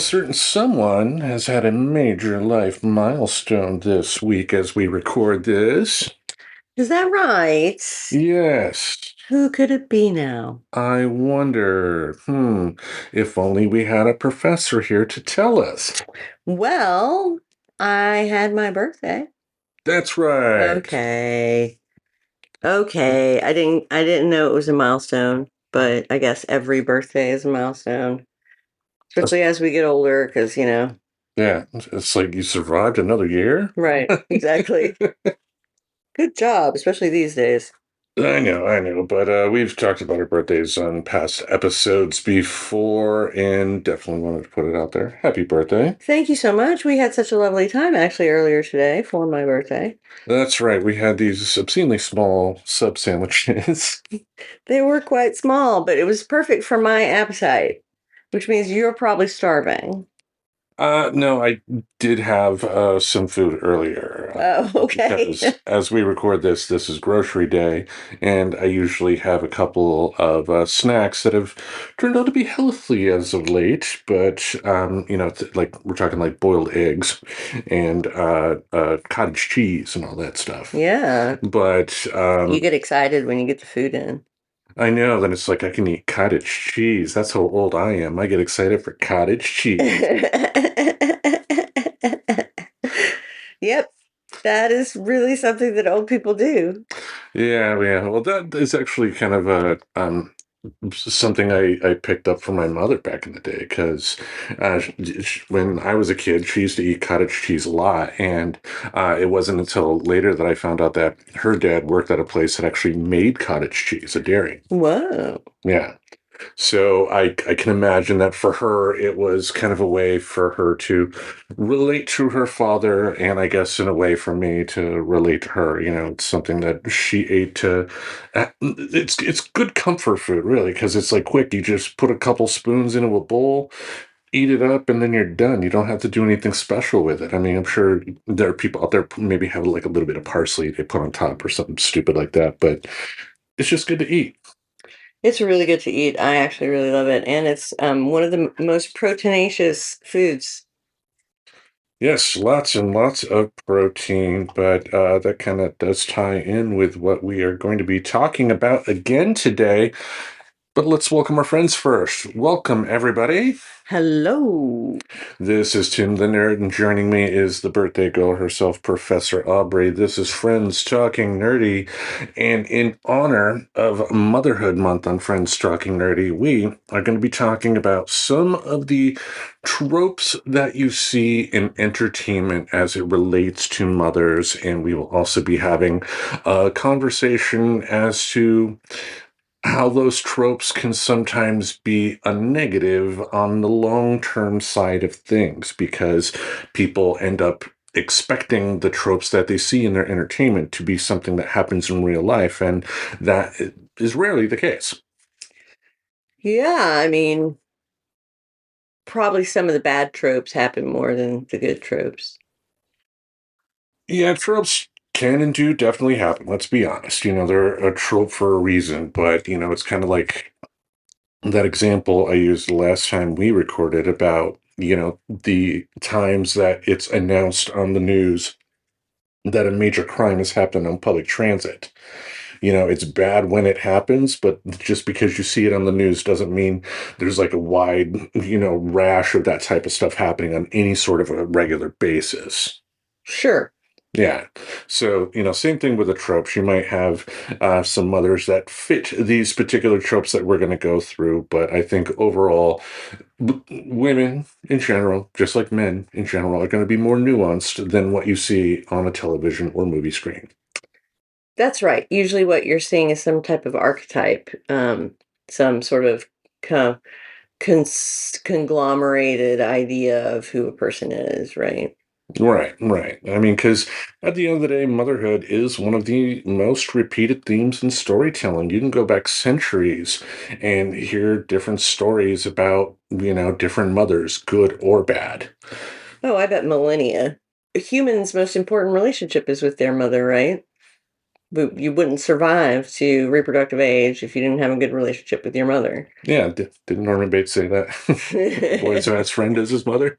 a certain someone has had a major life milestone this week as we record this. Is that right? Yes. Who could it be now? I wonder, if only we had a professor here to tell us. Well, I had my birthday. That's right. Okay. Okay. I didn't know it was a milestone, but I guess every birthday is a milestone, That's- especially as we get older, because, Yeah, it's like you survived another year. right, exactly. Good job, especially these days. I know, but we've talked about our birthdays on past episodes before, and definitely wanted to put it out there. Happy birthday. Thank you so much. We had such a lovely time actually earlier today for my birthday. That's right. We had these obscenely small sub sandwiches. They were quite small, but it was perfect for my appetite, which means you're probably starving. No, I did have some food earlier Oh, okay. because as we record this, this is grocery day, and I usually have a couple of snacks that have turned out to be healthy as of late. But like we're talking like boiled eggs and cottage cheese and all that stuff. Yeah. But You get excited when you get the food in. I know that it's like I can eat cottage cheese. That's how old I am. I get excited for cottage cheese. Yep. That is really something that old people do. Yeah, yeah. Well, that is actually kind of a something I picked up from my mother back in the day because when I was a kid, she used to eat cottage cheese a lot, and it wasn't until later that I found out that her dad worked at a place that actually made cottage cheese, a dairy. Whoa. Yeah. So I can imagine that for her, it was kind of a way for her to relate to her father, and I guess in a way for me to relate to her. It's something that she ate to. It's good comfort food, really, because it's like quick. You just put a couple spoons into a bowl, eat it up, and then you're done. You don't have to do anything special with it. I mean, I'm sure there are people out there who maybe have like a little bit of parsley they put on top or something stupid like that, but it's just good to eat. It's really good to eat. I actually really love it. And it's one of the most proteinaceous foods. Yes, lots and lots of protein, but that kind of does tie in with what we are going to be talking about again today. But let's welcome our friends first. Welcome, everybody. Hello. This is Tim the Nerd, and joining me is the birthday girl herself, Professor Aubrey. This is Friends Talking Nerdy, and in honor of Motherhood Month on Friends Talking Nerdy, we are going to be talking about some of the tropes that you see in entertainment as it relates to mothers, and we will also be having a conversation as to how those tropes can sometimes be a negative on the long-term side of things because people end up expecting the tropes that they see in their entertainment to be something that happens in real life, and that is rarely the case. Yeah, I mean, probably some of the bad tropes happen more than the good tropes. Yeah, tropes can and do definitely happen. Let's be honest. They're a trope for a reason, but it's kind of like that example I used the last time we recorded about, the times that it's announced on the news that a major crime has happened on public transit. It's bad when it happens, but just because you see it on the news doesn't mean there's like a wide, rash of that type of stuff happening on any sort of a regular basis. Sure. Yeah. So, same thing with the tropes. You might have some mothers that fit these particular tropes that we're going to go through. But I think overall, women in general, just like men in general, are going to be more nuanced than what you see on a television or movie screen. That's right. Usually what you're seeing is some type of archetype, some sort of co- conglomerated idea of who a person is, right? Right, right. I mean, because at the end of the day, motherhood is one of the most repeated themes in storytelling. You can go back centuries and hear different stories about, different mothers, good or bad. Oh, I bet millennia. A human's most important relationship is with their mother, right? You wouldn't survive to reproductive age if you didn't have a good relationship with your mother. Yeah, didn't Norman Bates say that? The boy's best friend is his mother.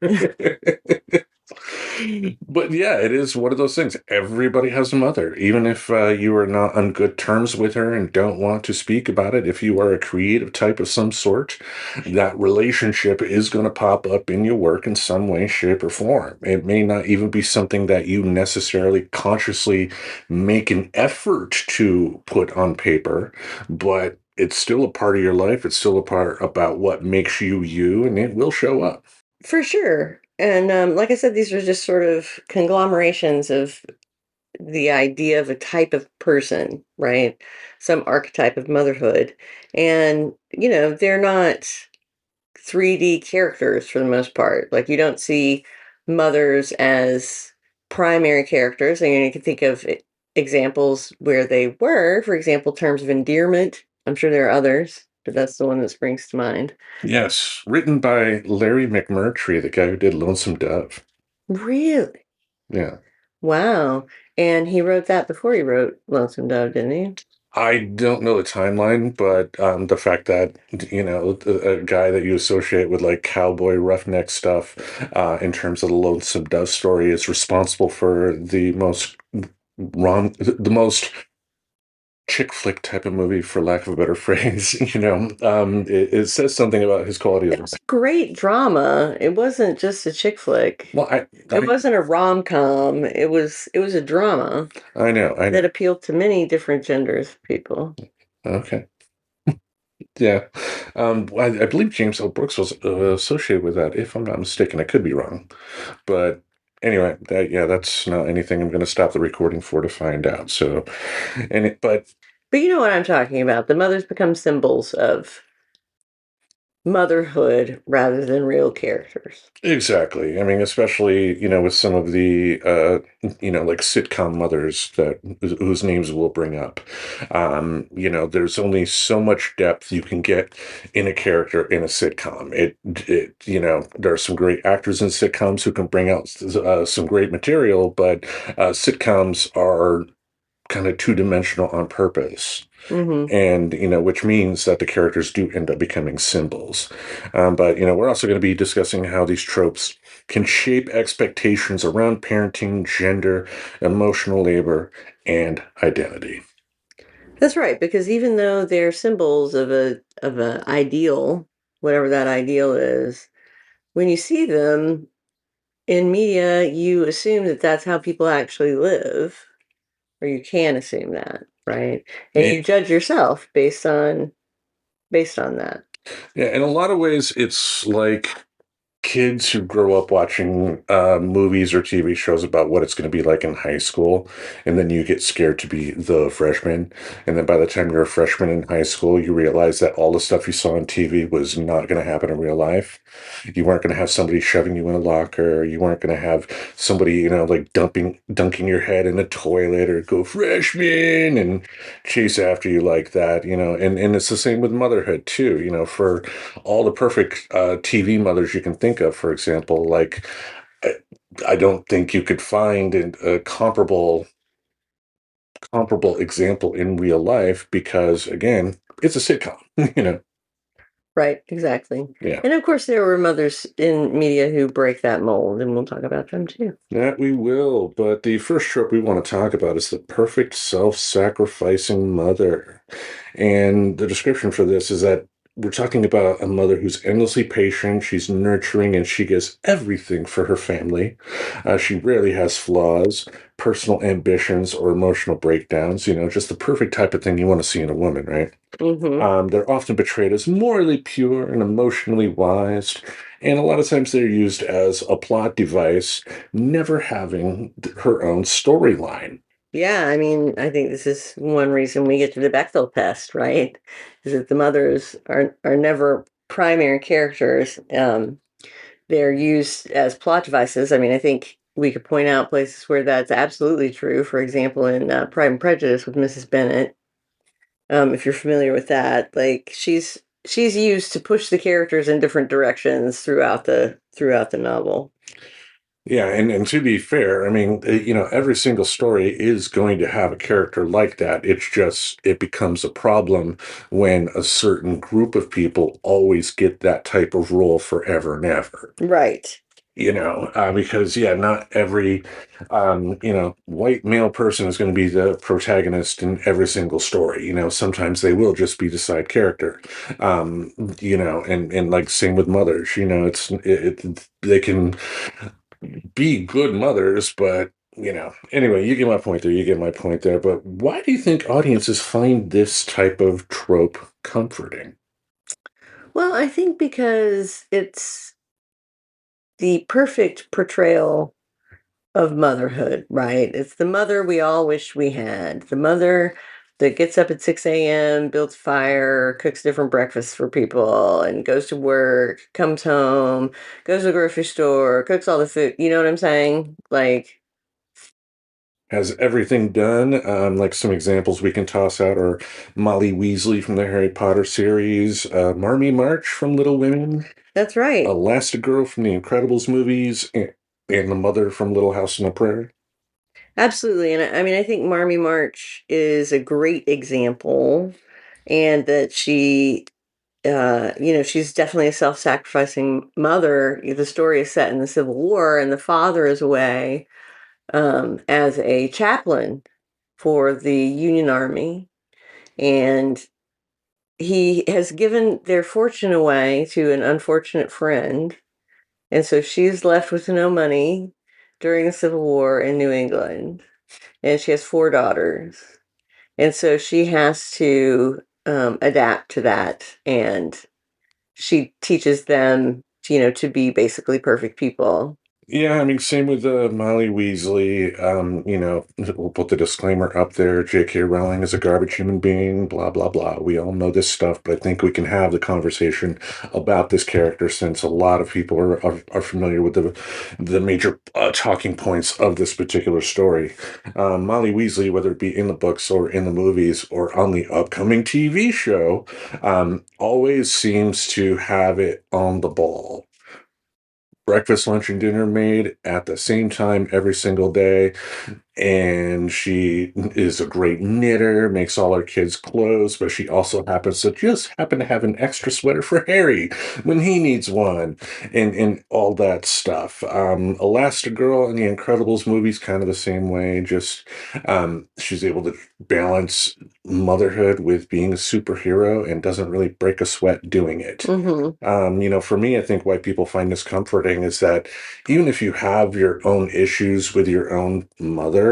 But yeah, it is one of those things. Everybody has a mother, even if you are not on good terms with her and don't want to speak about it. If you are a creative type of some sort, that relationship is going to pop up in your work in some way, shape, or form. It may not even be something that you necessarily consciously make an effort to put on paper, but it's still a part of your life. It's still a part about what makes you you, and it will show up. For sure. And like I said, these are just sort of conglomerations of the idea of a type of person, right? Some archetype of motherhood. And, they're not 3D characters for the most part. Like, you don't see mothers as primary characters. And you can think of examples where they were, for example, terms of endearment. I'm sure there are others, but that's the one that springs to mind. Yes, written by Larry McMurtry, the guy who did Lonesome Dove. Really? Yeah. Wow. And he wrote that before he wrote Lonesome Dove, didn't he? I don't know the timeline, but the fact that, a guy that you associate with like cowboy roughneck stuff in terms of the Lonesome Dove story is responsible for the most chick flick type of movie, for lack of a better phrase. It says something about his quality It of. was great drama. It wasn't just a chick flick. Well, It wasn't a rom-com. It was a drama I know. that appealed to many different genders of people. Okay. Yeah. I believe James L. Brooks was associated with that, if I'm not mistaken. I could be wrong. But anyway, that's not anything I'm going to stop the recording for to find out. So, but But you know what I'm talking about. The mothers become symbols of motherhood rather than real characters. exactly. I mean, especially, with some of the, like sitcom mothers whose names we'll bring up. There's only so much depth you can get in a character in a sitcom. There are some great actors in sitcoms who can bring out some great material, but sitcoms are kind of two-dimensional on purpose, Hmm. and which means that the characters do end up becoming symbols. But we're also going to be discussing how these tropes can shape expectations around parenting, gender, emotional labor, and identity. That's right, because even though they're symbols of a ideal, whatever that ideal is, when you see them in media, you assume that that's how people actually live, or you can assume that, right? And Yeah, you judge yourself based on that. yeah, in a lot of ways, it's like kids who grow up watching movies or TV shows about what it's going to be like in high school, and then you get scared to be the freshman. And then by the time you're a freshman in high school, you realize that all the stuff you saw on TV was not going to happen in real life. You weren't going to have somebody shoving you in a locker. You weren't going to have somebody, like dunking your head in a toilet or go freshman and chase after you like that, and it's the same with motherhood too, for all the perfect TV mothers you can think of, for example, like I, I don't think you could find a comparable example in real life because again, it's a sitcom, Right, exactly. Yeah. And of course, there were mothers in media who break that mold, and we'll talk about them too. That we will, but the first trope we want to talk about is the perfect self-sacrificing mother. And the description for this is that we're talking about a mother who's endlessly patient, she's nurturing, and she gives everything for her family. She rarely has flaws, personal ambitions, or emotional breakdowns, just the perfect type of thing you want to see in a woman, right? Hmm. They're often portrayed as morally pure and emotionally wise, and a lot of times they're used as a plot device, never having her own storyline. Yeah, I mean, I think this is one reason we get to the Bechdel test, right? Is that the mothers are never primary characters. They're used as plot devices. I mean, I think we could point out places where that's absolutely true. For example, in Pride and Prejudice with Mrs. Bennet, if you're familiar with that, like she's used to push the characters in different directions throughout the novel. Yeah, and to be fair, I mean, every single story is going to have a character like that. It's just it becomes a problem when a certain group of people always get that type of role forever and ever. Right. Because yeah, not every white male person is going to be the protagonist in every single story. Sometimes they will just be the side character. And like same with mothers. They can be good mothers, but anyway, you get my point there. You get my point there. But why do you think audiences find this type of trope comforting? Well, I think because it's the perfect portrayal of motherhood, right? It's the mother we all wish we had. The mother that gets up at 6 a.m., builds fire, cooks different breakfasts for people, and goes to work, comes home, goes to the grocery store, cooks all the food. You know what I'm saying? Like, Has everything done. Like some examples we can toss out are Molly Weasley from the Harry Potter series, Marmee March from Little Women, that's right. Elastigirl from the Incredibles movies, and the mother from Little House on the Prairie. Absolutely. And I mean, I think Marmee March is a great example, and that she's definitely a self-sacrificing mother. The story is set in the Civil War, and the father is away as a chaplain for the Union Army, and he has given their fortune away to an unfortunate friend, and so she's left with no money during the Civil War in New England, and she has 4 daughters, and so she has to adapt to that, and she teaches them, to be basically perfect people. Yeah, I mean, same with Molly Weasley. We'll put the disclaimer up there. J.K. Rowling is a garbage human being, blah, blah, blah. We all know this stuff, but I think we can have the conversation about this character since a lot of people are familiar with the major talking points of this particular story. Molly Weasley, whether it be in the books or in the movies or on the upcoming TV show, always seems to have it on the ball. Breakfast, lunch, and dinner made at the same time every single day. And she is a great knitter, makes all her kids clothes, but she also happens to just happen to have an extra sweater for Harry when he needs one, and all that stuff. Elastigirl in the Incredibles movies, kind of the same way. Just she's able to balance motherhood with being a superhero and doesn't really break a sweat doing it. Hmm. For me, I think why people find this comforting is that even if you have your own issues with your own mother,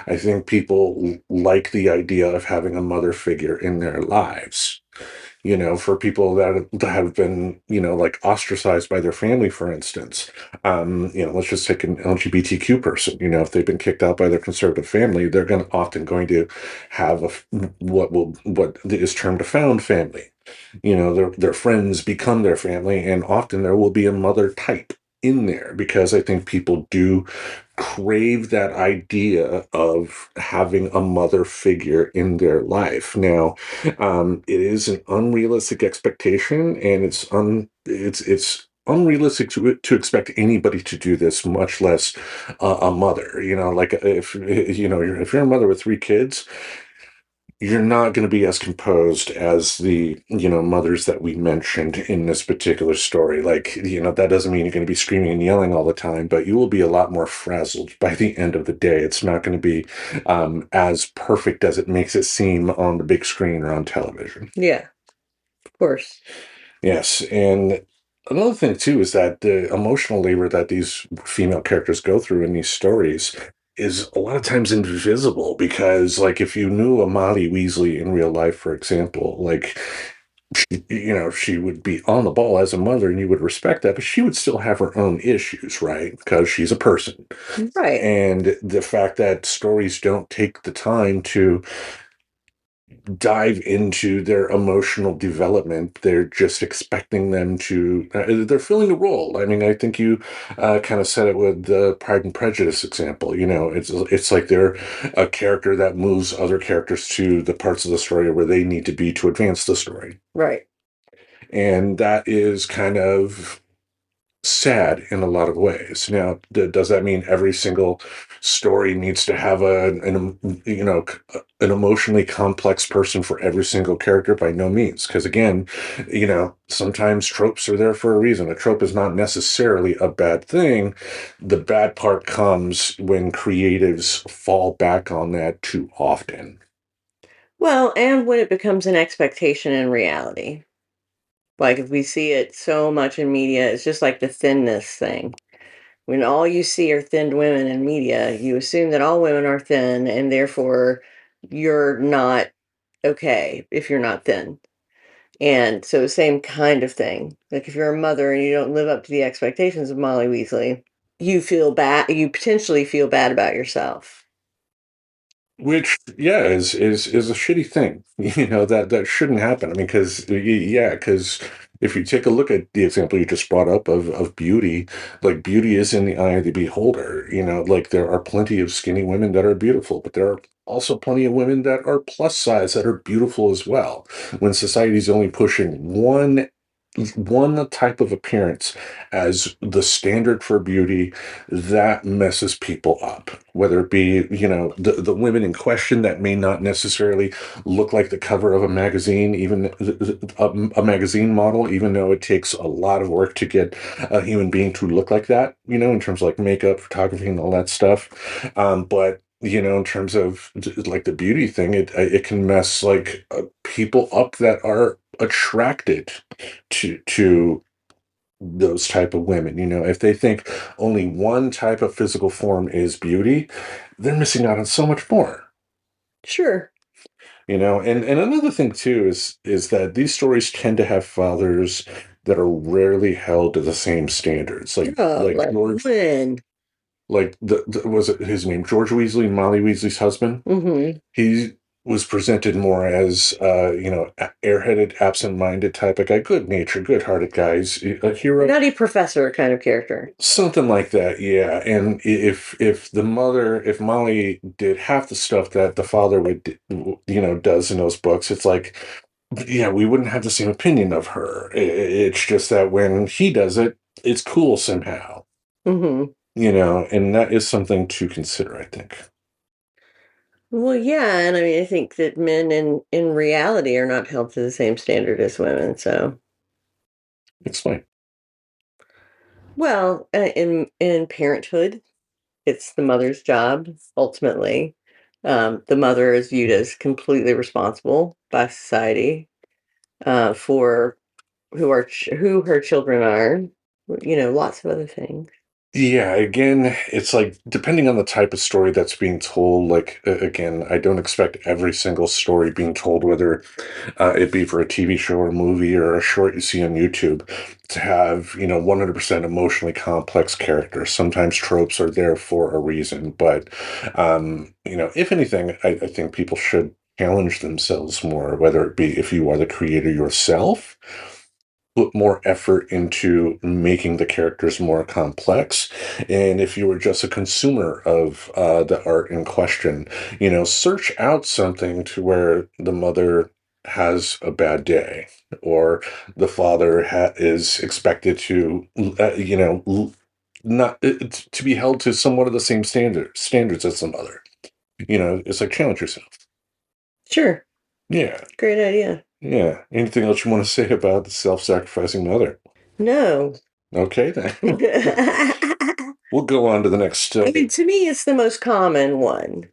I think people like the idea of having a mother figure in their lives. For people that have been, like ostracized by their family, for instance. Let's just take an LGBTQ person. If they've been kicked out by their conservative family, they're going to have what is termed a found family. Their friends become their family, and often there will be a mother type in there because I think people do crave that idea of having a mother figure in their life. Now, it is an unrealistic expectation, and it's unrealistic to expect anybody to do this, much less a mother. Like if you're a mother with 3 kids, you're not going to be as composed as the mothers that we mentioned in this particular story. Like, that doesn't mean you're going to be screaming and yelling all the time, but you will be a lot more frazzled by the end of the day. It's not going to be as perfect as it makes it seem on the big screen or on television. Yeah, of course. Yes, and another thing too is that the emotional labor that these female characters go through in these stories is a lot of times invisible because, like, if you knew a Molly Weasley in real life, for example, like, she would be on the ball as a mother and you would respect that, but she would still have her own issues, right? Because she's a person. Right. And the fact that stories don't take the time to dive into their emotional development. They're just expecting them to, they're filling the role. I mean, I think you kind of said it with the Pride and Prejudice example. It's like they're a character that moves other characters to the parts of the story where they need to be to advance the story. Right. And that is kind of sad in a lot of ways. Now, does that mean every single story needs to have an emotionally complex person for every single character? By no means, because again, sometimes tropes are there for a reason. A trope is not necessarily a bad thing. The bad part comes when creatives fall back on that too often. Well, and when it becomes an expectation in reality. Like if we see it so much in media, it's just like the thinness thing. When all you see are thinned women in media, you assume that all women are thin and therefore you're not okay if you're not thin. And so same kind of thing. Like if you're a mother and you don't live up to the expectations of Molly Weasley, you feel bad, you potentially feel bad about yourself. Which, yeah, is a shitty thing. That shouldn't happen. I mean, because if you take a look at the example you just brought up of beauty, like beauty is in the eye of the beholder. Like there are plenty of skinny women that are beautiful, but there are also plenty of women that are plus size that are beautiful as well. When society's only pushing one type of appearance as the standard for beauty, that messes people up. Whether it be, the women in question that may not necessarily look like the cover of a magazine, even a magazine model, even though it takes a lot of work to get a human being to look like that, in terms of like makeup, photography, and all that stuff. But in terms of like the beauty thing, it can mess like people up that are attracted to those type of women. If they think only one type of physical form is beauty, they're missing out on so much more. Sure. And another thing too is that these stories tend to have fathers that are rarely held to the same standards. Like Oh, like like George, when? like the was it his name George Weasley, Molly Weasley's husband? Mm-hmm. He was presented more as airheaded, absent-minded type of guy, good natured, good-hearted guy. He's a hero. Nutty professor kind of character. Something like that, yeah. And if Molly did half the stuff that the father does in those books, it's like, yeah, we wouldn't have the same opinion of her. It's just that when he does it, it's cool somehow, Mm-hmm. and that is something to consider, I think. Well, yeah, and I mean, I think that men in reality are not held to the same standard as women. So, Explain. well, in parenthood, it's the mother's job ultimately. The mother is viewed as completely responsible by society for who her children are. Lots of other things. Yeah, again, it's like depending on the type of story that's being told, like again, I don't expect every single story being told, whether it be for a TV show or movie or a short you see on YouTube, to have, 100% emotionally complex characters. Sometimes tropes are there for a reason, but, if anything, I think people should challenge themselves more, whether it be if you are the creator yourself, put more effort into making the characters more complex. And if you were just a consumer of the art in question, search out something to where the mother has a bad day or the father is expected to, not to be held to somewhat of the same standards as the mother. It's like challenge yourself. Sure, Yeah. great idea. Yeah. Anything else you want to say about the self-sacrificing mother? No. Okay, then. I We'll go on to the next. mean, to me, it's the most common one,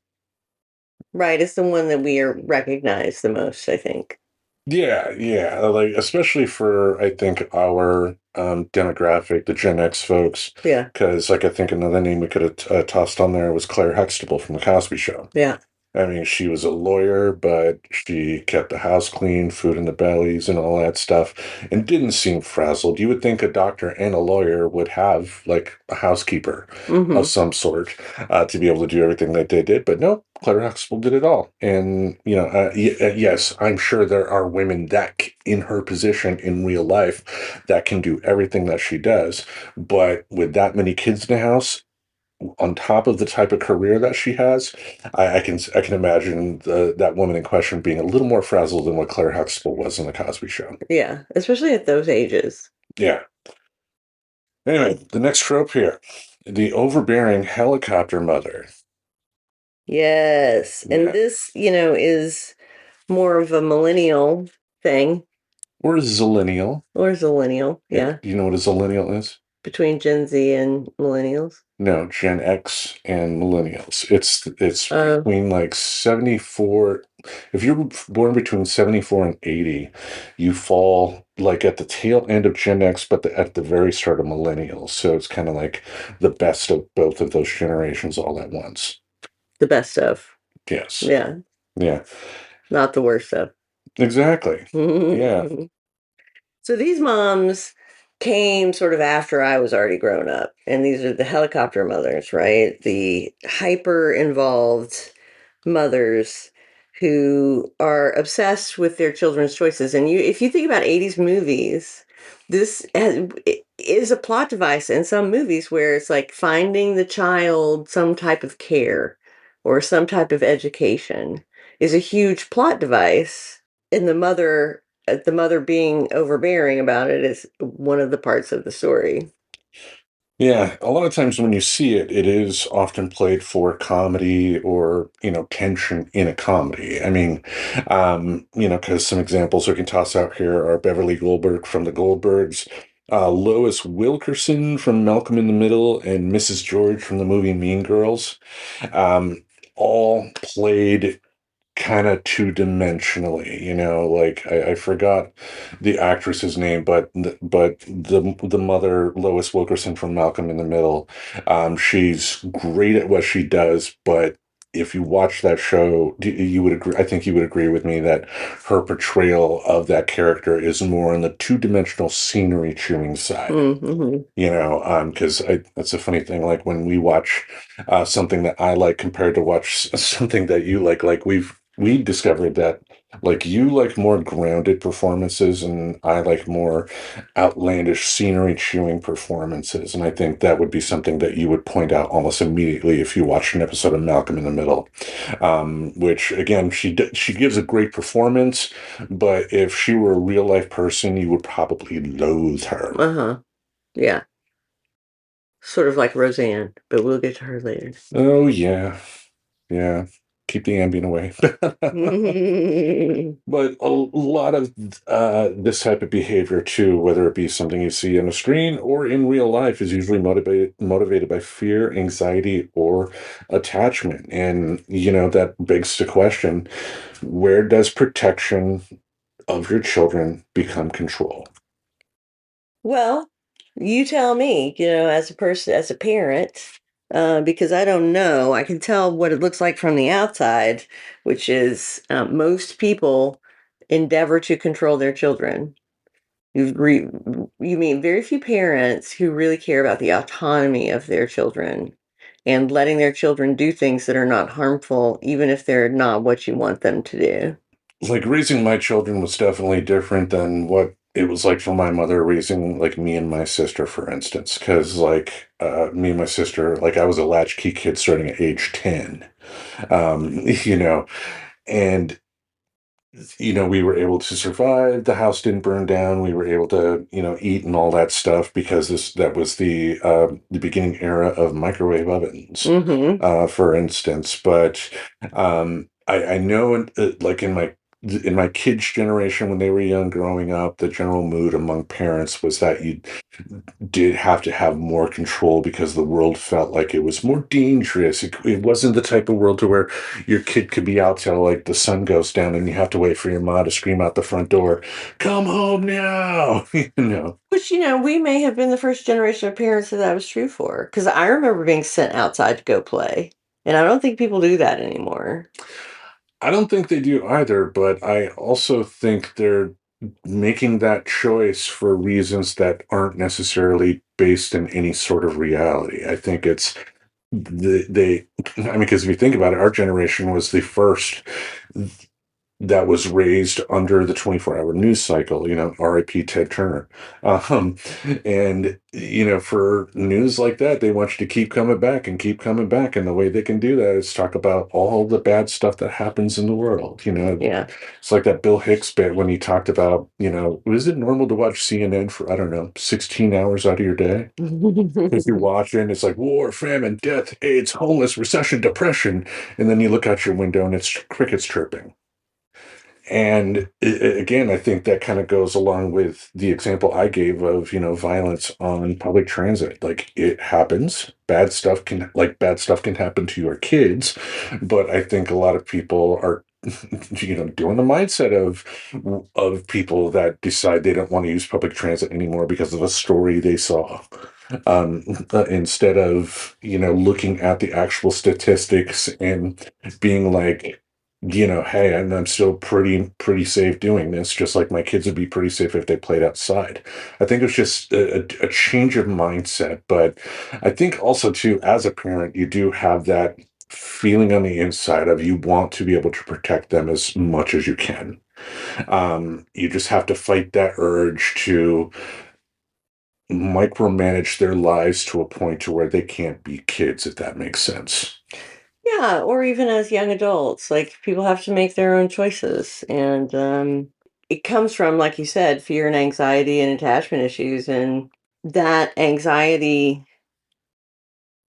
right? It's the one that we are recognize the most, I think. Yeah, yeah. Like, especially for, I think, our demographic, the Gen X folks, Yeah, because, like, I think another name we could have tossed on there was Claire Huxtable from The Cosby Show. yeah. I mean, she was a lawyer, but she kept the house clean, food in the bellies, and all that stuff, and didn't seem frazzled. You would think a doctor and a lawyer would have, like, a housekeeper of Mhm. some sort to be able to do everything that they did, but no, Claire Huxtable did it all. And, yes, I'm sure there are women in her position in real life that can do everything that she does, but with that many kids in the house, on top of the type of career that she has, I can imagine that woman in question being a little more frazzled than what Claire Huxtable was in the Cosby Show. Yeah, especially at those ages. Yeah, Anyway, the next trope here, the overbearing helicopter mother. Yes. And Yeah. this, is more of a millennial thing, Or zillennial. or zillennial, yeah, Do you know what a zillennial is? between Gen Z and millennials. No, Gen X and millennials. It's Oh, between like 74. If you're born between 74 and 80, you fall like at the tail end of Gen X, but at the very start of millennials. So it's kind of like the best of both of those generations all at once. the best of. Yes. Yeah, Yeah. not the worst of. Exactly. Yeah. So these moms came sort of after I was already grown up, and these are the helicopter mothers, right? The hyper involved mothers who are obsessed with their children's choices. And if you think about 80s movies, it is a plot device in some movies where it's like finding the child some type of care or some type of education is a huge plot device. And the mother being overbearing about it is one of the parts of the story. Yeah, a lot of times when you see it, it is often played for comedy or, tension in a comedy. I mean, because some examples we can toss out here are Beverly Goldberg from The Goldbergs, Lois Wilkerson from Malcolm in the Middle, and Mrs. George from the movie Mean Girls. Um, all played kind of two-dimensionally, like I forgot the actress's name, but the mother, Lois Wilkerson from Malcolm in the Middle, she's great at what she does, but if you watch that show, you would agree, I think you would agree with me that her portrayal of that character is more on the two-dimensional scenery chewing side. Mm-hmm. Because that's a funny thing. Like when we watch something that I like compared to watch something that you like we discovered that like you like more grounded performances and I like more outlandish scenery chewing performances. And I think that would be something that you would point out almost immediately if you watched an episode of Malcolm in the Middle. Which again, she gives a great performance, but if she were a real life person, you would probably loathe her. Uh-huh. Yeah. Sort of like Roseanne, but we'll get to her later. Oh yeah, yeah. Keep the ambient away. But a lot of this type of behavior too, whether it be something you see on a screen or in real life, is usually motivated by fear, anxiety, or attachment. And that begs the question: where does protection of your children become control? Well, you tell me, as a person, as a parent, because I don't know. I can tell what it looks like from the outside, which is most people endeavor to control their children. You mean very few parents who really care about the autonomy of their children and letting their children do things that are not harmful, even if they're not what you want them to do. Like raising my children was definitely different than what it was like for my mother raising like me and my sister, for instance. Because like me and my sister, like I was a latchkey kid starting at age 10. You know, and we were able to survive. The house didn't burn down. We were able to, eat and all that stuff because that was the beginning era of microwave ovens, Mm-hmm. for instance. But I know, like in my kids' generation when they were young, growing up, the general mood among parents was that you did have to have more control because the world felt like it was more dangerous. It wasn't the type of world to where your kid could be out till like the sun goes down and you have to wait for your mom to scream out the front door, "Come home now!" Which, we may have been the first generation of parents that was true for. Because I remember being sent outside to go play. And I don't think people do that anymore. I don't think they do either, but I also think they're making that choice for reasons that aren't necessarily based in any sort of reality. I think it's they, I mean, because if you think about it, our generation was the first that was raised under the 24-hour news cycle, RIP Ted Turner. Um, and, for news like that, they want you to keep coming back and keep coming back. And the way they can do that is talk about all the bad stuff that happens in the world. Yeah. It's like that Bill Hicks bit when he talked about, is it normal to watch CNN for, I don't know, 16 hours out of your day? If you're watching, it's like war, famine, death, AIDS, homeless, recession, depression. And then you look out your window and it's crickets chirping. And again, I think that kind of goes along with the example I gave of, violence on public transit. Like it happens. Bad stuff can happen to your kids. But I think a lot of people are, doing the mindset of people that decide they don't want to use public transit anymore because of a story they saw. Instead of, looking at the actual statistics and being like, hey, I'm still pretty safe doing this, just like my kids would be pretty safe if they played outside. I think it's just a change of mindset. But I think also, too, as a parent, you do have that feeling on the inside of you want to be able to protect them as much as you can. You just have to fight that urge to micromanage their lives to a point to where they can't be kids, if that makes sense. Yeah, or even as young adults, like people have to make their own choices. And it comes from, like you said, fear and anxiety and attachment issues. And that anxiety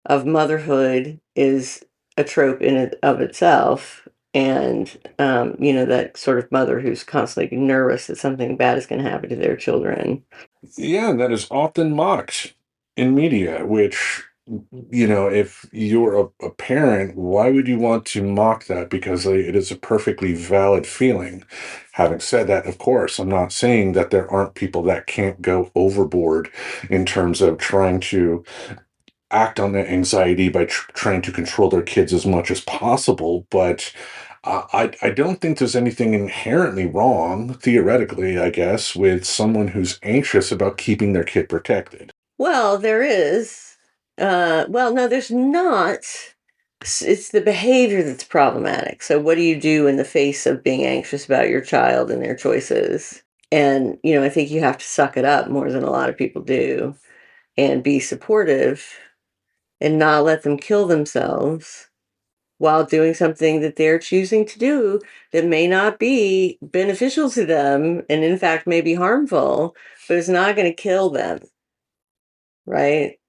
of motherhood is a trope in it of itself. And, that sort of mother who's constantly nervous that something bad is going to happen to their children. Yeah, and that is often mocked in media, which, if you're a parent, why would you want to mock that? Because it is a perfectly valid feeling. Having said that, of course, I'm not saying that there aren't people that can't go overboard in terms of trying to act on that anxiety by trying to control their kids as much as possible. But I don't think there's anything inherently wrong, theoretically, I guess, with someone who's anxious about keeping their kid protected. Well, there is. Well, no, there's not. It's the behavior that's problematic. So, what do you do in the face of being anxious about your child and their choices? And, I think you have to suck it up more than a lot of people do and be supportive and not let them kill themselves while doing something that they're choosing to do that may not be beneficial to them and, in fact, may be harmful, but it's not going to kill them, right?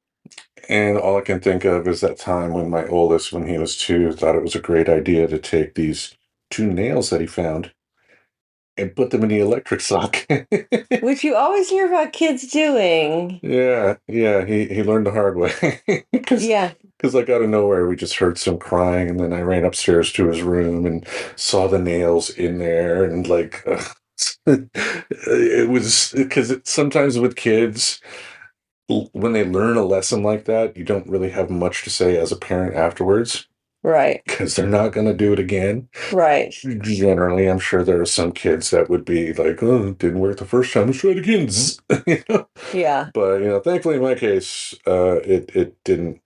And all I can think of is that time when my oldest, when he was 2, thought it was a great idea to take these 2 nails that he found and put them in the electric socket. Which you always hear about kids doing. Yeah, yeah, he learned the hard way. Because Yeah, like out of nowhere, we just heard some crying, and then I ran upstairs to his room and saw the nails in there, and like, it was because sometimes with kids, when they learn a lesson like that, you don't really have much to say as a parent afterwards right, because they're not going to do it again. right. Generally, I'm sure there are some kids that would be like, "Oh, it didn't work the first time. Let's try it again." you know? Yeah, But thankfully in my case, it didn't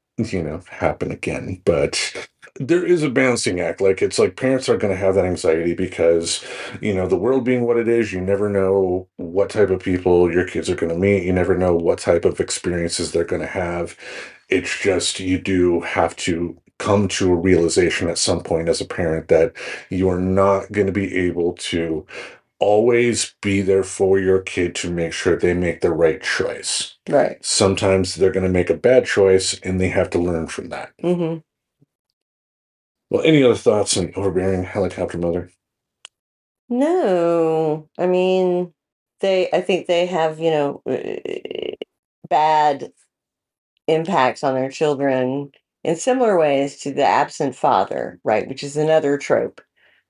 happen again. But there is a balancing act. Like it's like parents are going to have that anxiety because the world being what it is, you never know what type of people your kids are going to meet. You never know what type of experiences they're going to have. It's just you do have to come to a realization at some point as a parent that you are not going to be able to always be there for your kid to make sure they make the right choice. right. Sometimes they're going to make a bad choice and they have to learn from that. Hmm. Well, any other thoughts on overbearing helicopter mother? No, I mean, I think they have, bad impacts on their children in similar ways to the absent father, right? Which is another trope,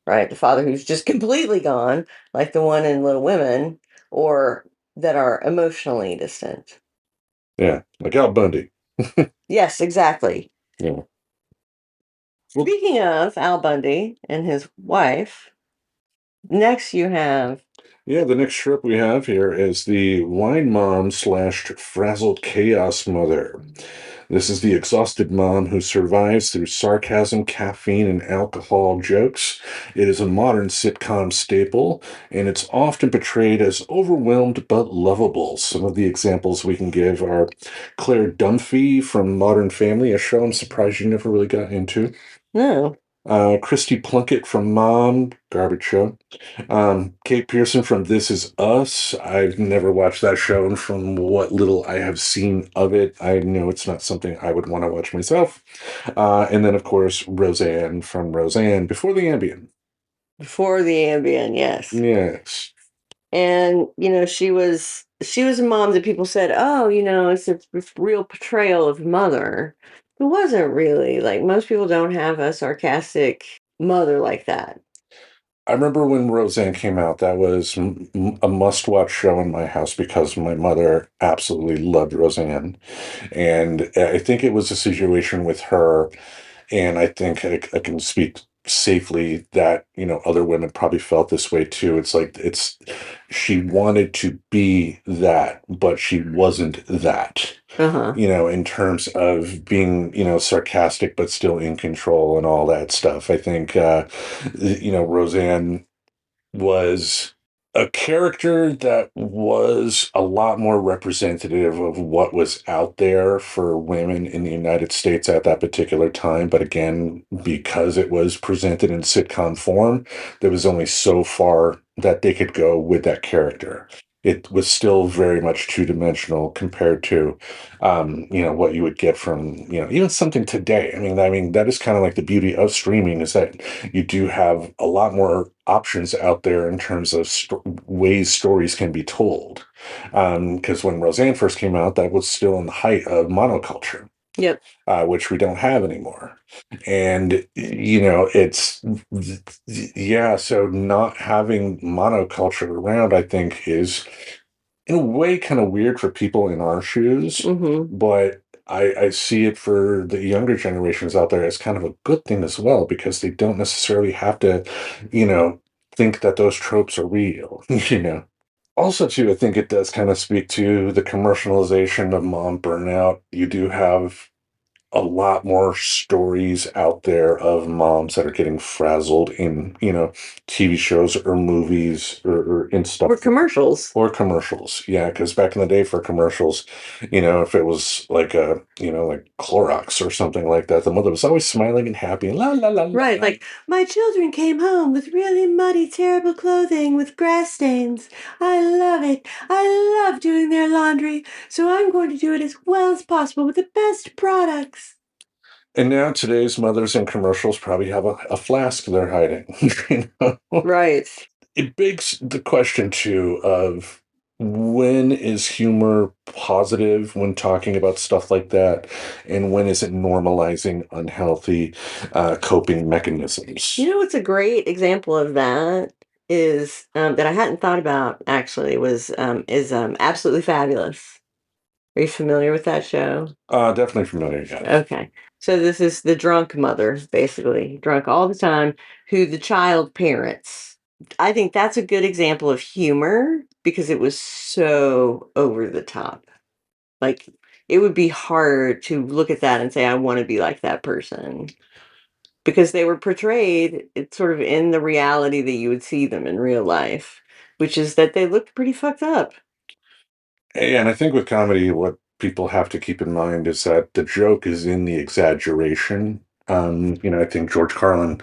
right? The father who's just completely gone, like the one in Little Women, or that are emotionally distant. Yeah, like Al Bundy. Yes, exactly. Yeah. Well, Speaking of Al Bundy and his wife, next you have. Yeah, the next trope we have here is the wine mom slash frazzled chaos mother. This is the exhausted mom who survives through sarcasm, caffeine, and alcohol jokes. It is a modern sitcom staple, and it's often portrayed as overwhelmed but lovable. Some of the examples we can give are Claire Dunphy from Modern Family, a show I'm surprised you never really got into. No. Christy Plunkett from Mom, garbage show. Kate Pearson from This Is Us. I've never watched that show, and from what little I have seen of it, I know it's not something I would want to watch myself. And then, of course, Roseanne from Roseanne before the Ambien. Before the Ambien, yes. Yes. And, she was a mom that people said, "Oh, it's a real portrayal of mother." It wasn't really. Like, most people don't have a sarcastic mother like that. I remember when Roseanne came out, that was a must watch show in my house because my mother absolutely loved Roseanne. And I think it was a situation with her. And I think I can speak safely that, other women probably felt this way too. It's like she wanted to be that, but she wasn't that, Uh-huh. in terms of being, sarcastic, but still in control and all that stuff. I think, Roseanne was a character that was a lot more representative of what was out there for women in the United States at that particular time. But again, because it was presented in sitcom form, there was only so far that they could go with that character. It was still very much two-dimensional compared to, what you would get from, even something today. I mean, that is kind of like the beauty of streaming is that you do have a lot more options out there in terms of ways stories can be told. Because when Roseanne first came out, that was still in the height of monoculture, Yep. which we don't have anymore. And, yeah, so not having monoculture around, I think, is in a way kind of weird for people in our shoes, Mhm. but I see it for the younger generations out there as kind of a good thing as well because they don't necessarily have to, you know, think that those tropes are real, Also, too, I think it does kind of speak to the commercialization of mom burnout. You do have a lot more stories out there of moms that are getting frazzled in, TV shows or movies or in Or stuff commercials. or commercials. Yeah, because back in the day for commercials, if it was like like Clorox or something like that, the mother was always smiling and happy and la la la la Right, la. like, "My children came home with really muddy, terrible clothing with grass stains. I love it. I love doing their laundry, so I'm going to do it as well as possible with the best products." And now today's mothers in commercials probably have a flask they're hiding. Right. It begs the question too of when is humor positive when talking about stuff like that, and when is it normalizing unhealthy coping mechanisms? What's a great example of that is, that I hadn't thought about actually is Absolutely Fabulous. Are you familiar with that show? Definitely familiar, yes. Okay. So this is the drunk mother, basically, drunk all the time, who the child parents. I think that's a good example of humor because it was so over the top. Like, it would be hard to look at that and say, I want to be like that person because they were portrayed it's sort of in the reality that you would see them in real life, which is that they looked pretty fucked up. And I think with comedy, what people have to keep in mind is that the joke is in the exaggeration. I think George Carlin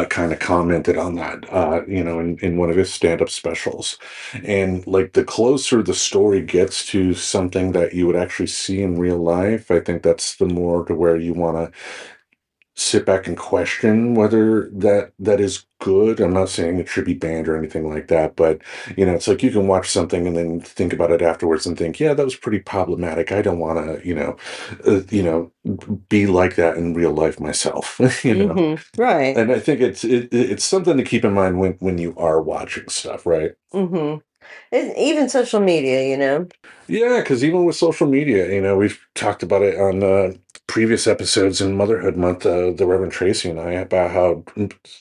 kind of commented on that, in one of his stand-up specials. And like the closer the story gets to something that you would actually see in real life, I think that's the more to where you want to sit back and question whether that is good. I'm not saying it should be banned or anything like that, but it's like you can watch something and then think about it afterwards and think, yeah, that was pretty problematic. I don't want to, be like that in real life myself, Right. And I think it's something to keep in mind when you are watching stuff, right? hmm Even social media. Yeah, because even with social media, we've talked about it on previous episodes in Motherhood Month, the Reverend Tracy and I, about how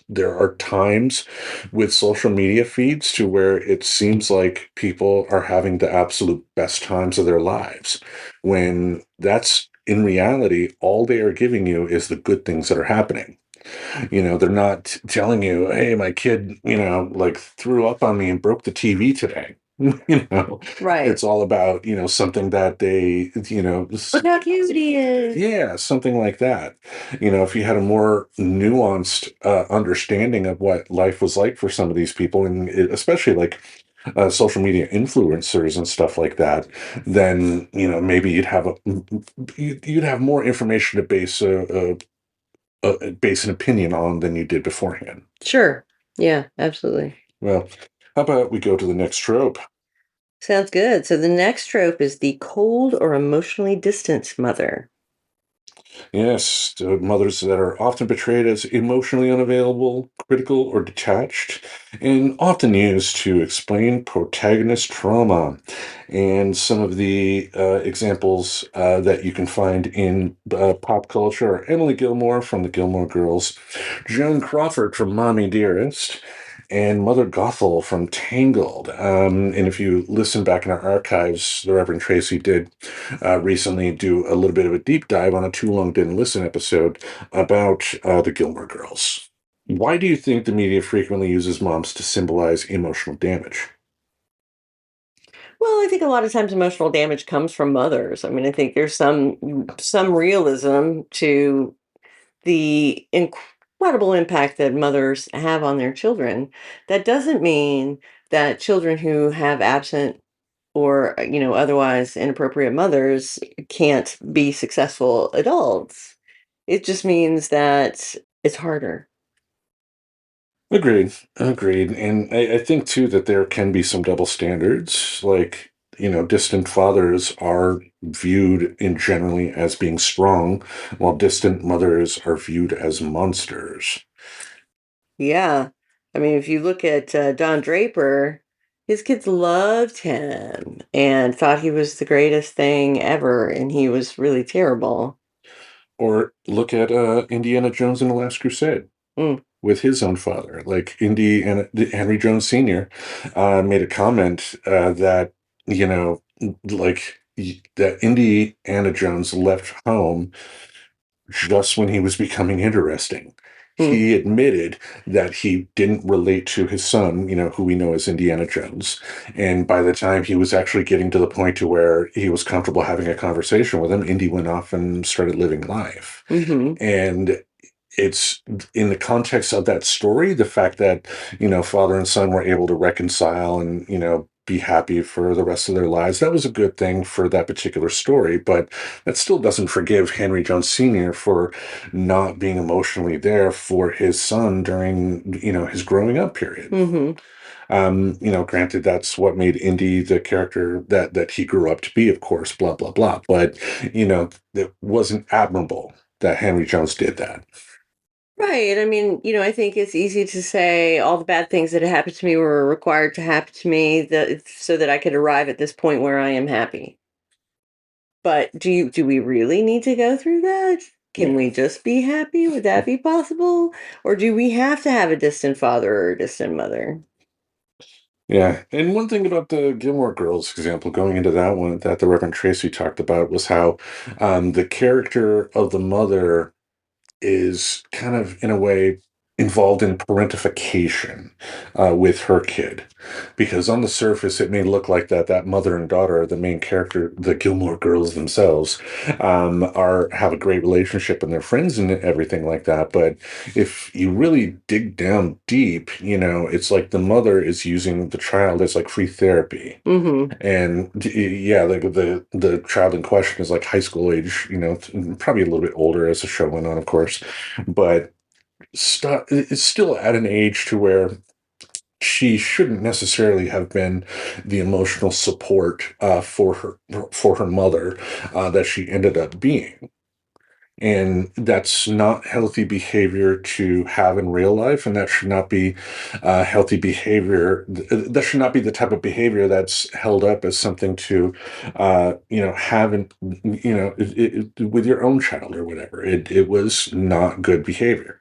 there are times with social media feeds to where it seems like people are having the absolute best times of their lives, when that's in reality, all they are giving you is the good things that are happening. They're not telling you, hey, my kid, like threw up on me and broke the TV today. Right. It's all about, something that they, Look how cute he is. yeah, something like that. If you had a more nuanced understanding of what life was like for some of these people, and especially like social media influencers and stuff like that, then maybe you'd have more information to base an opinion on than you did beforehand. Sure. Yeah, absolutely. Well, how about we go to the next trope? Sounds good. So the next trope is the cold or emotionally distanced mother. Yes, the mothers that are often portrayed as emotionally unavailable, critical, or detached, and often used to explain protagonist trauma. And some of the examples that you can find in pop culture are Emily Gilmore from the Gilmore Girls, Joan Crawford from Mommy Dearest, and Mother Gothel from Tangled. And if you listen back in our archives, the Reverend Tracy did recently do a little bit of a deep dive on a Too Long Didn't Listen episode about the Gilmore Girls. Why do you think the media frequently uses moms to symbolize emotional damage? Well, I think a lot of times emotional damage comes from mothers. I mean, I think there's some realism to the incredible impact that mothers have on their children. That doesn't mean that children who have absent or otherwise inappropriate mothers can't be successful adults. It just means that it's harder. Agreed. Agreed. And I think too that there can be some double standards. Like, distant fathers are viewed in generally as being strong, while distant mothers are viewed as monsters. Yeah. I mean, if you look at Don Draper, his kids loved him and thought he was the greatest thing ever, and he was really terrible. Or look at Indiana Jones and the Last Crusade Mm, with his own father. Like Henry Jones Sr. Made a comment that, like that Indiana Jones left home just when he was becoming interesting. mm, He admitted that he didn't relate to his son, who we know as Indiana Jones. And by the time he was actually getting to the point to where he was comfortable having a conversation with him, Indy went off and started living life. hmm And it's in the context of that story, the fact that, father and son were able to reconcile and, be happy for the rest of their lives. That was a good thing for that particular story, but that still doesn't forgive Henry Jones Sr. for not being emotionally there for his son during, his growing up period. hmm Granted, that's what made Indy the character that he grew up to be, of course, blah, blah, blah. But, it wasn't admirable that Henry Jones did that. Right. I mean, I think it's easy to say all the bad things that had happened to me were required to happen to me so that I could arrive at this point where I am happy. But do we really need to go through that? Can Yeah. we just be happy? Would that be possible? Or do we have to have a distant father or a distant mother? Yeah. And one thing about the Gilmore Girls example, going into that one that the Reverend Tracy talked about, was how the character of the mother is kind of, in a way, involved in parentification with her kid. Because on the surface, it may look like that mother and daughter, the main character, the Gilmore Girls themselves, have a great relationship and they're friends and everything like that. But if you really dig down deep, it's like the mother is using the child as like free therapy. Mhm. And yeah, the child in question is like high school age, probably a little bit older as the show went on, of course, but it's still at an age to where she shouldn't necessarily have been the emotional support for her mother that she ended up being. And that's not healthy behavior to have in real life, and that should not be healthy behavior. That should not be the type of behavior that's held up as something to, have with your own child or whatever. It was not good behavior.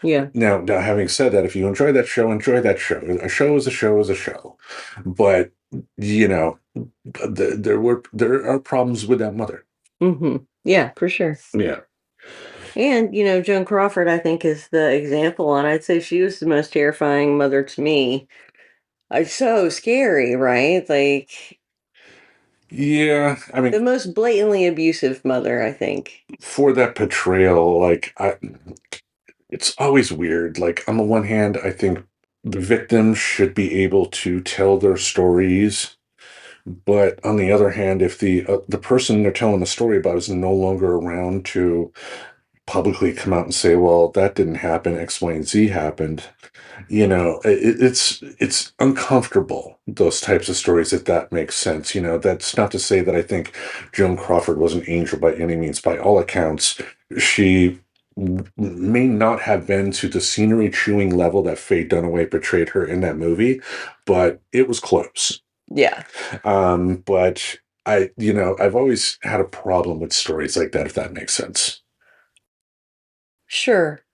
Yeah. Now, having said that, if you enjoy that show, enjoy that show. A show is a show is a show, but you know, there are problems with that mother. Yeah, for sure. Yeah. And, Joan Crawford, I think, is the example, and I'd say she was the most terrifying mother to me. It's so scary, right? Like, Yeah, I mean, the most blatantly abusive mother, I think. for that portrayal, it's always weird. Like, on the one hand, I think the victims should be able to tell their stories, but on the other hand, if the person they're telling the story about is no longer around to publicly come out and say, "Well, that didn't happen. X, Y, and Z happened," it's uncomfortable, those types of stories, if that makes sense. That's not to say that I think Joan Crawford was an angel by any means. By all accounts, she may not have been to the scenery chewing level that Faye Dunaway portrayed her in that movie, but it was close. Yeah, But I've always had a problem with stories like that, if that makes sense. sure.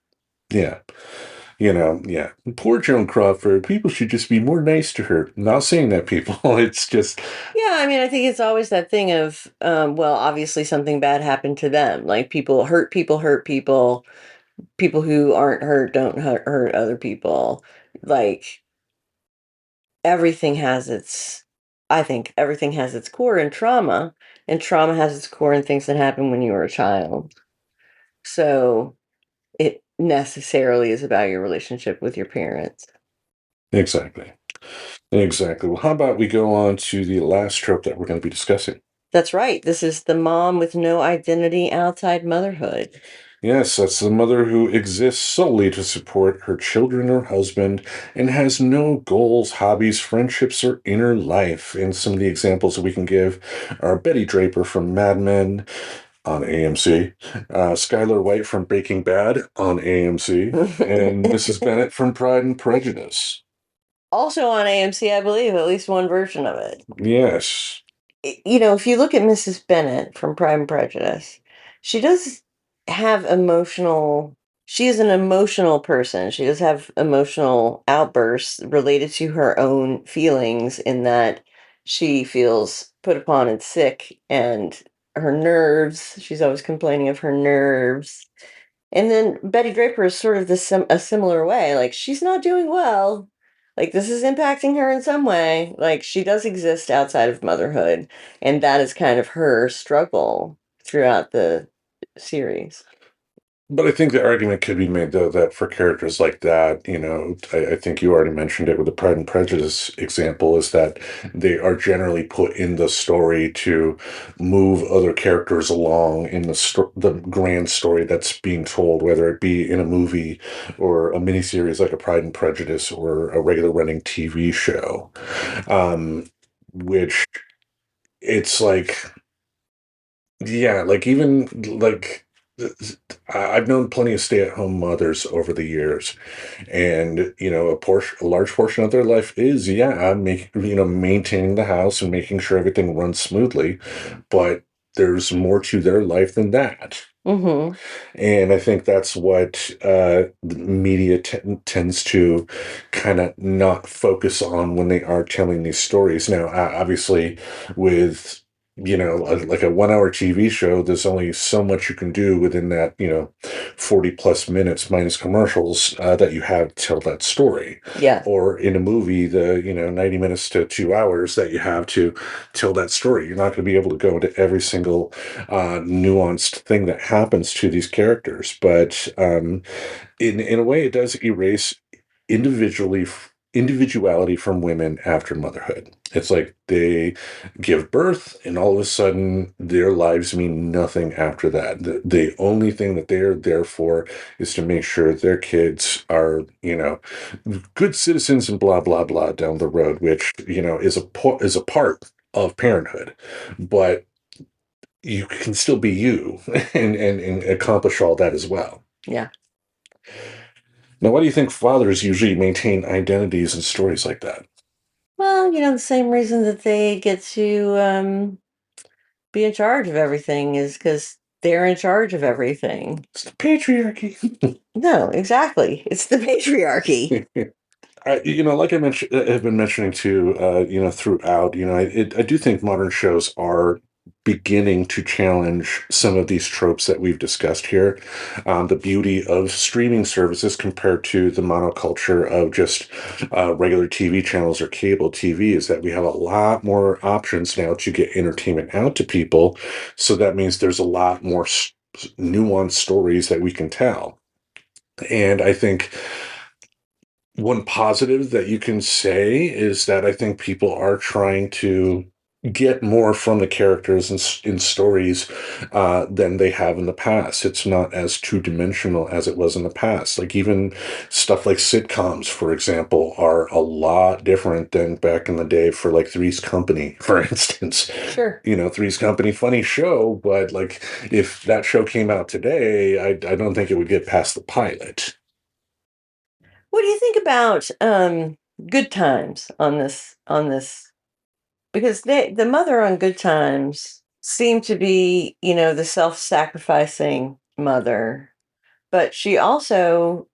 Yeah. Yeah. Poor Joan Crawford. People should just be more nice to her. Not saying that, people. It's just Yeah, I mean, I think it's always that thing of, well, obviously something bad happened to them. Like, people hurt people. People who aren't hurt don't hurt other people. Like, everything has its, I think everything has its core in trauma, and trauma has its core in things that happen when you were a child. So it necessarily is about your relationship with your parents. exactly. Exactly. Well, how about we go on to the last trope that we're going to be discussing? That's right. This is the mom with no identity outside motherhood. Yes, that's the mother who exists solely to support her children or husband and has no goals, hobbies, friendships, or inner life. And some of the examples that we can give are Betty Draper from Mad Men on AMC, Skylar White from Breaking Bad on AMC, and Mrs. Bennett from Pride and Prejudice. Also on AMC, I believe, at least one version of it. Yes. If you look at Mrs. Bennet from Pride and Prejudice, she does have emotional. She is an emotional person. She does have emotional outbursts related to her own feelings, in that she feels put upon and sick, and her nerves. She's always complaining of her nerves. And then Betty Draper is sort of a similar way. Like, she's not doing well. Like, this is impacting her in some way. Like, she does exist outside of motherhood, and that is kind of her struggle throughout the series. But I think the argument could be made, though, that for characters like that, I think you already mentioned it with the Pride and Prejudice example, is that they are generally put in the story to move other characters along in the grand story that's being told, whether it be in a movie or a miniseries like a Pride and Prejudice or a regular running TV show. Which it's like, yeah, like even like I've known plenty of stay-at-home mothers over the years, and a large portion of their life is, yeah, maintaining the house and making sure everything runs smoothly, but there's more to their life than that. Mm-hmm. And I think that's what the media tends to kind of not focus on when they are telling these stories. Now, obviously, with like a 1 hour TV show, there's only so much you can do within that 40 plus minutes minus commercials that you have to tell that story. Yeah. Or in a movie, the 90 minutes to 2 hours that you have to tell that story. You're not going to be able to go into every single nuanced thing that happens to these characters, but in a way, it does erase individuality from women after motherhood. It's like they give birth, and all of a sudden, their lives mean nothing after that. The only thing that they're there for is to make sure their kids are, good citizens and blah blah blah down the road, which is a part of parenthood, but you can still be you and accomplish all that as well. Yeah. Now, why do you think fathers usually maintain identities in stories like that? Well, the same reason that they get to be in charge of everything is because they're in charge of everything. It's the patriarchy. No, exactly. It's the patriarchy. Like I mentioned, have been mentioning too, throughout, I do think modern shows are beginning to challenge some of these tropes that we've discussed here. The beauty of streaming services compared to the monoculture of just regular TV channels or cable TV is that we have a lot more options now to get entertainment out to people. So that means there's a lot more nuanced stories that we can tell. And I think one positive that you can say is that I think people are trying to get more from the characters in stories than they have in the past. It's not as two-dimensional as it was in the past. Like even stuff like sitcoms, for example, are a lot different than back in the day for like Three's Company, for instance. Sure. Three's Company, funny show, but like if that show came out today, I don't think it would get past the pilot. What do you think about Good Times on this? Because the mother on Good Times seemed to be, the self-sacrificing mother, but she also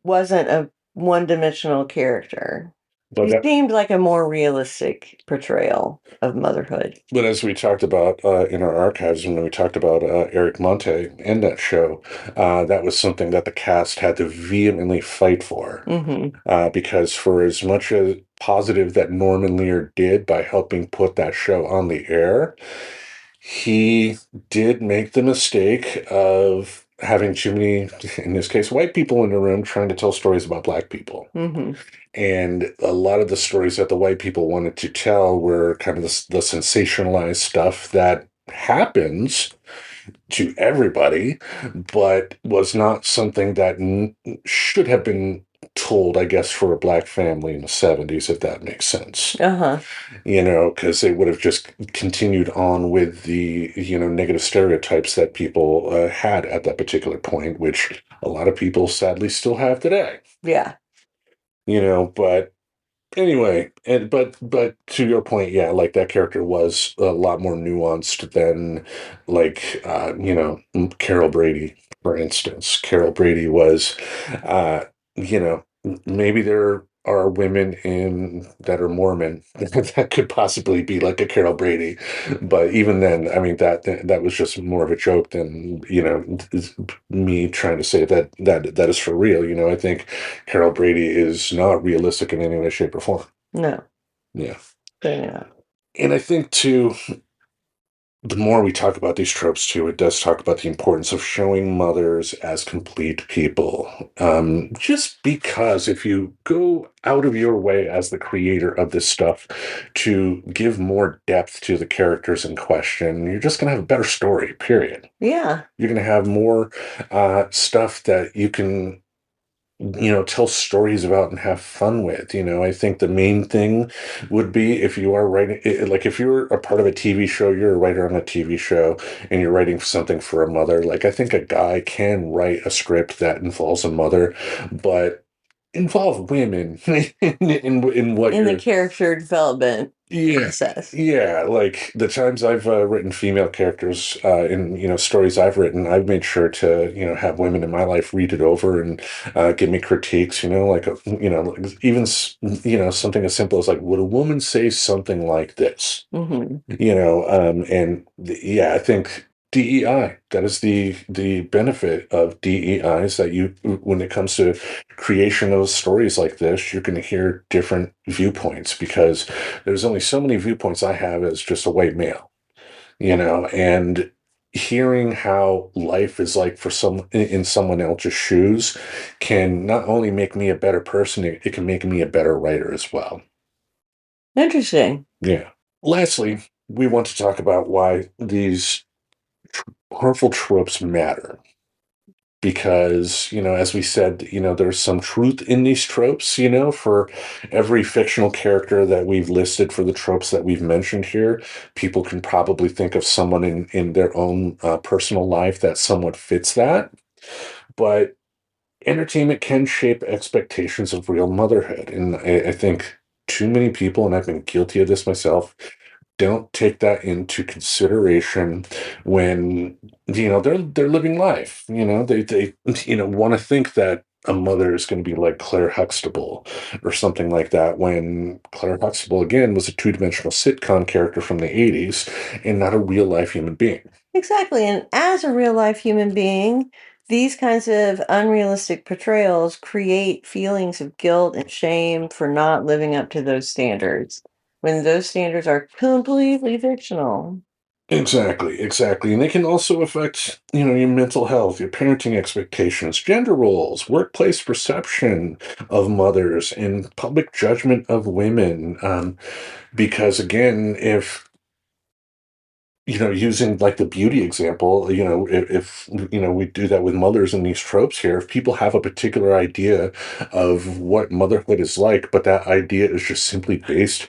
wasn't a one-dimensional character. She But seemed like a more realistic portrayal of motherhood. But as we talked about in our archives, when we talked about Eric Monte and that show, that was something that the cast had to vehemently fight for. Mhm. Because for as much as positive that Norman Lear did by helping put that show on the air, he did make the mistake of having too many, in this case, white people in the room trying to tell stories about black people. Mhm. And a lot of the stories that the white people wanted to tell were kind of the sensationalized stuff that happens to everybody, but was not something that should have been told, I guess, for a black family in the 70s, if that makes sense. Uh-huh. Because they would have just continued on with the, negative stereotypes that people had at that particular point, which a lot of people sadly still have today. Yeah. But anyway, but to your point, yeah, like that character was a lot more nuanced than like Carol Brady, for instance. Carol Brady was maybe there are women in that are Mormon that could possibly be like a Carol Brady, but even then, I mean that was just more of a joke than me trying to say that is for real. I think Carol Brady is not realistic in any way, shape, or form. No, Yeah. clearly not. And I think too, the more we talk about these tropes too, it does talk about the importance of showing mothers as complete people. Just because if you go out of your way as the creator of this stuff to give more depth to the characters in question, you're just going to have a better story, period. Yeah. You're going to have more stuff that you can tell stories about and have fun with. I think the main thing would be if you are writing, like if you're a part of a TV show, you're a writer on a TV show and you're writing something for a mother. Like I think a guy can write a script that involves a mother, but involve women in what In the you're. character development Yeah, process. yeah. Like the times I've written female characters in stories I've written, I've made sure to have women in my life read it over and give me critiques. Like even something as simple as like, would a woman say something like this? Mhm. Yeah, I think DEI, that is the benefit of DEI is that when it comes to creation of stories like this, you're going to hear different viewpoints because there's only so many viewpoints I have as just a white male, and hearing how life is like for in someone else's shoes can not only make me a better person, it can make me a better writer as well. Interesting. Yeah. Lastly, we want to talk about why these harmful tropes matter. because, as we said, there's some truth in these tropes, for every fictional character that we've listed for the tropes that we've mentioned here. People can probably think of someone in their own personal life that somewhat fits that. But entertainment can shape expectations of real motherhood. And I think too many people, and I've been guilty of this myself, don't take that into consideration when they're living life. They want to think that a mother is going to be like Claire Huxtable or something like that, when Claire Huxtable again was a two-dimensional sitcom character from the 80s and not a real life human being. Exactly. And as a real life human being, these kinds of unrealistic portrayals create feelings of guilt and shame for not living up to those standards when those standards are completely fictional. Exactly, exactly. And they can also affect, your mental health, your parenting expectations, gender roles, workplace perception of mothers, and public judgment of women. Because again, if using like the beauty example, if we do that with mothers in these tropes here, if people have a particular idea of what motherhood is like, but that idea is just simply based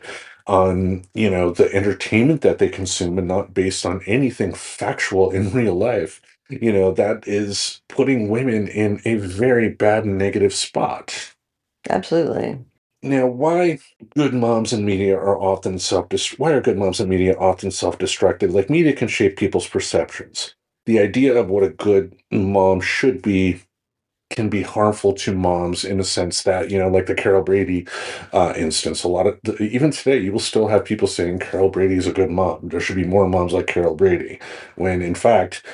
on, the entertainment that they consume and not based on anything factual in real life, that is putting women in a very bad negative spot. Absolutely. Now, why are good moms in media often self-destructive? Like, media can shape people's perceptions. The idea of what a good mom should be can be harmful to moms in the sense that, like the Carol Brady instance. Even today, you will still have people saying Carol Brady is a good mom. There should be more moms like Carol Brady, when in fact,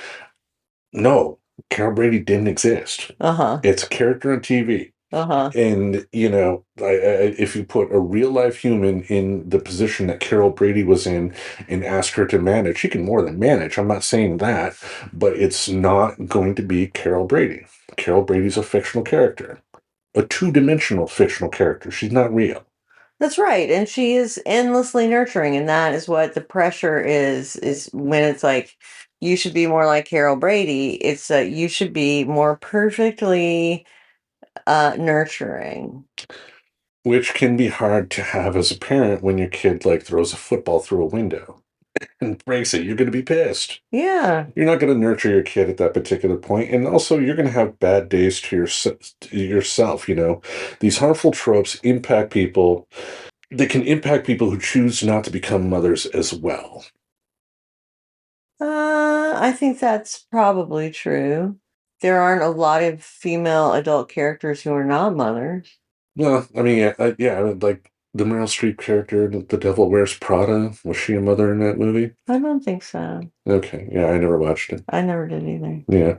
no, Carol Brady didn't exist. Uh-huh. It's a character on TV. Uh-huh. And, if you put a real life human in the position that Carol Brady was in and ask her to manage, she can more than manage. I'm not saying that, but it's not going to be Carol Brady. Carol Brady's a fictional character, a two-dimensional fictional character. She's not real. That's right. And she is endlessly nurturing. And that is what the pressure is when it's like, you should be more like Carol Brady. It's you should be more perfectly nurturing. Which can be hard to have as a parent when your kid like throws a football through a window and breaks it. You're going to be pissed. Yeah, You're not going to nurture your kid at that particular point, and also you're going to have bad days to yourself. These harmful tropes impact people. They can impact people who choose not to become mothers as well. I think that's probably true. There aren't a lot of female adult characters who are not mothers. Well, I mean, yeah, like the Meryl Streep character, The Devil Wears Prada. Was she a mother in that movie? I don't think so. Okay, yeah, I never watched it. I never did either. Yeah,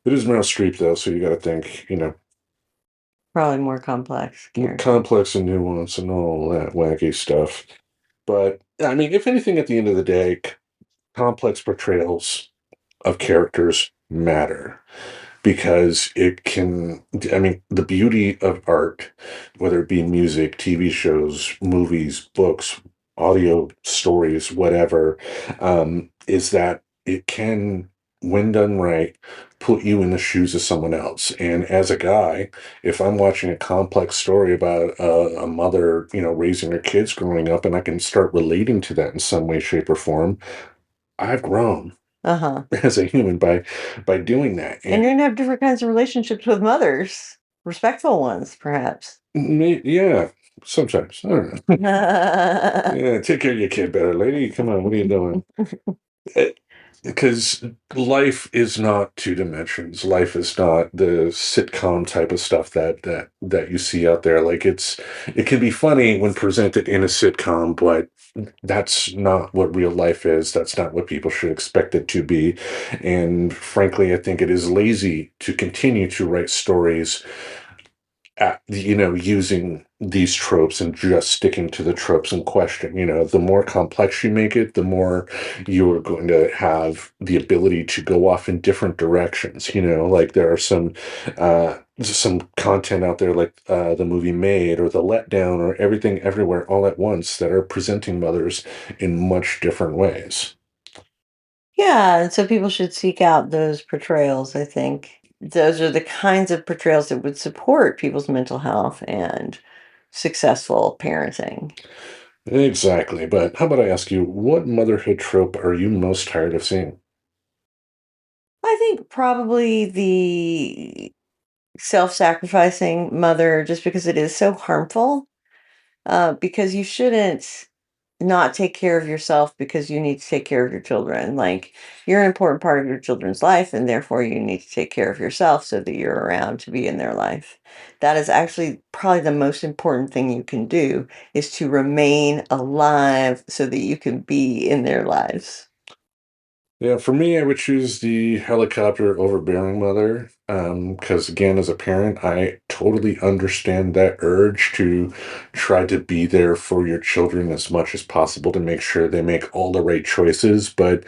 it is Meryl Streep though, so you got to think, Probably more complex character. complex and nuance and all that wacky stuff. But I mean, if anything, at the end of the day, complex portrayals of characters matter, because I mean, the beauty of art, whether it be music, TV shows, movies, books, audio stories, whatever, is that it can, when done right, put you in the shoes of someone else. And as a guy, if I'm watching a complex story about a mother, raising her kids growing up, and I can start relating to that in some way, shape, or form, I've grown Uh-huh. as a human by doing that. And And you're gonna have different kinds of relationships with mothers. Respectful ones, perhaps. yeah, sometimes I don't know. Yeah, take care of your kid better, lady. Come on, what are you doing? Because life is not two dimensions. Life is not the sitcom type of stuff that you see out there. Like, it can be funny when presented in a sitcom, but that's not what real life is. That's not what people should expect it to be. And frankly, I think it is lazy to continue to write stories using these tropes and just sticking to the tropes in question. The more complex you make it, the more you're going to have the ability to go off in different directions. Like there are some content out there, like the movie Made or The Letdown or Everything Everywhere All at Once, that are presenting mothers in much different ways. Yeah, and so people should seek out those portrayals, I think. those are the kinds of portrayals that would support people's mental health and successful parenting. Exactly. But how about I ask you, what motherhood trope are you most tired of seeing? I think probably the self-sacrificing mother, just because it is so harmful. Because you shouldn't not take care of yourself because you need to take care of your children. Like, you're an important part of your children's life, and therefore you need to take care of yourself so that you're around to be in their life. That is actually probably the most important thing you can do, is to remain alive so that you can be in their lives. Yeah, for me, I would choose the helicopter overbearing mother. Because again, as a parent, I totally understand that urge to try to be there for your children as much as possible to make sure they make all the right choices. But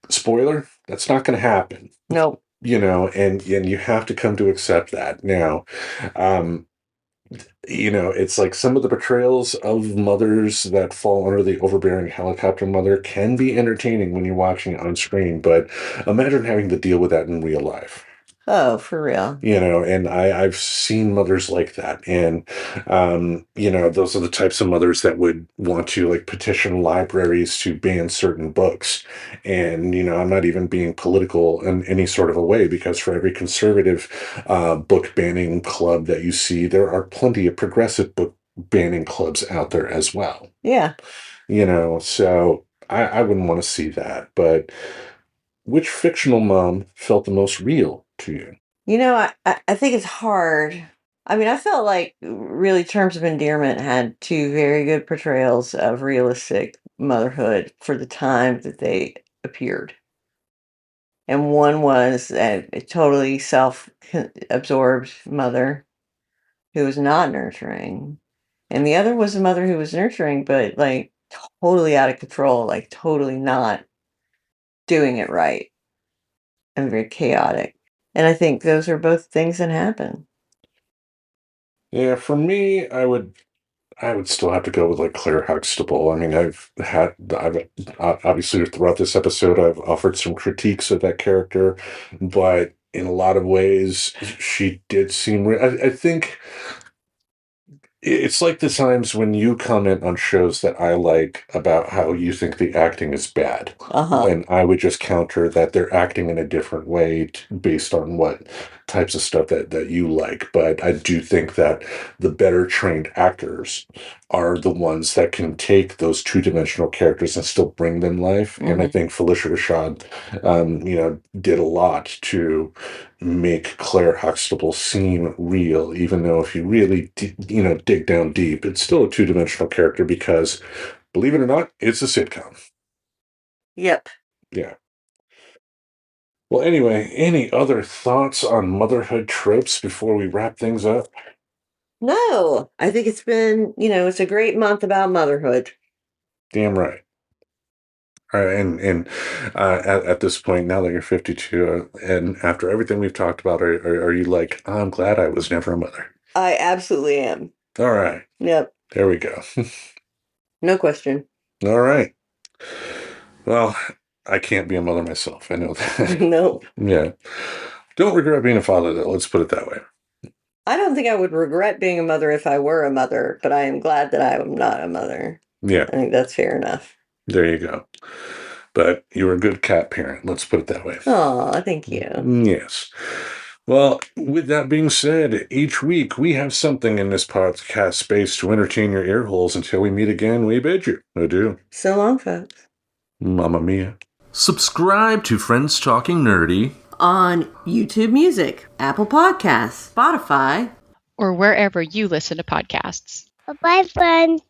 spoiler, that's not going to happen, Nope. and you have to come to accept that. Now, um, it's like some of the portrayals of mothers that fall under the overbearing helicopter mother can be entertaining when you're watching it on screen, but imagine having to deal with that in real life. Oh, for real. And I've seen mothers like that. And, those are the types of mothers that would want to like petition libraries to ban certain books. And, I'm not even being political in any sort of a way, because for every conservative book banning club that you see, there are plenty of progressive book banning clubs out there as well. Yeah. So I wouldn't want to see that. But which fictional mom felt the most real to you? I think it's hard. I mean, I felt like really Terms of Endearment had two very good portrayals of realistic motherhood for the time that they appeared. And one was a totally self-absorbed mother who was not nurturing. And the other was a mother who was nurturing, but like totally out of control, like totally not doing it right, and very chaotic. And I think those are both things that happen. Yeah, for me, I would still have to go with like Claire Huxtable. I mean, I've obviously throughout this episode I've offered some critiques of that character, but in a lot of ways she did seem. I think it's like the times when you comment on shows that I like about how you think the acting is bad. Uh-huh. And I would just counter that they're acting in a different way based on what types of stuff that you like. But I do think that the better trained actors are the ones that can take those two-dimensional characters and still bring them life. And I Mhm. think Felicia Rashad, did a lot to make Claire Huxtable seem real, even though if you really, dig down deep, it's still a two-dimensional character because, believe it or not, it's a sitcom. Yep. Yeah. Well, anyway, any other thoughts on motherhood tropes before we wrap things up? No, I think it's a great month about motherhood. Damn right. And at this point, now that you're 52, and after everything we've talked about, are you like, I'm glad I was never a mother? I absolutely am. All right. Yep. There we go. No question. All right. Well, I can't be a mother myself. I know that. Nope. Yeah. Don't regret being a father, though. Let's put it that way. I don't think I would regret being a mother if I were a mother, but I am glad that I am not a mother. Yeah. I think that's fair enough. There you go. But you were a good cat parent. Let's put it that way. Oh, thank you. Yes. Well, with that being said, each week we have something in this podcast space to entertain your ear holes. Until we meet again, we bid you adieu. So long, folks. Mamma mia. Subscribe to Friends Talking Nerdy On YouTube Music, Apple Podcasts, Spotify, or wherever you listen to podcasts. Bye, friends.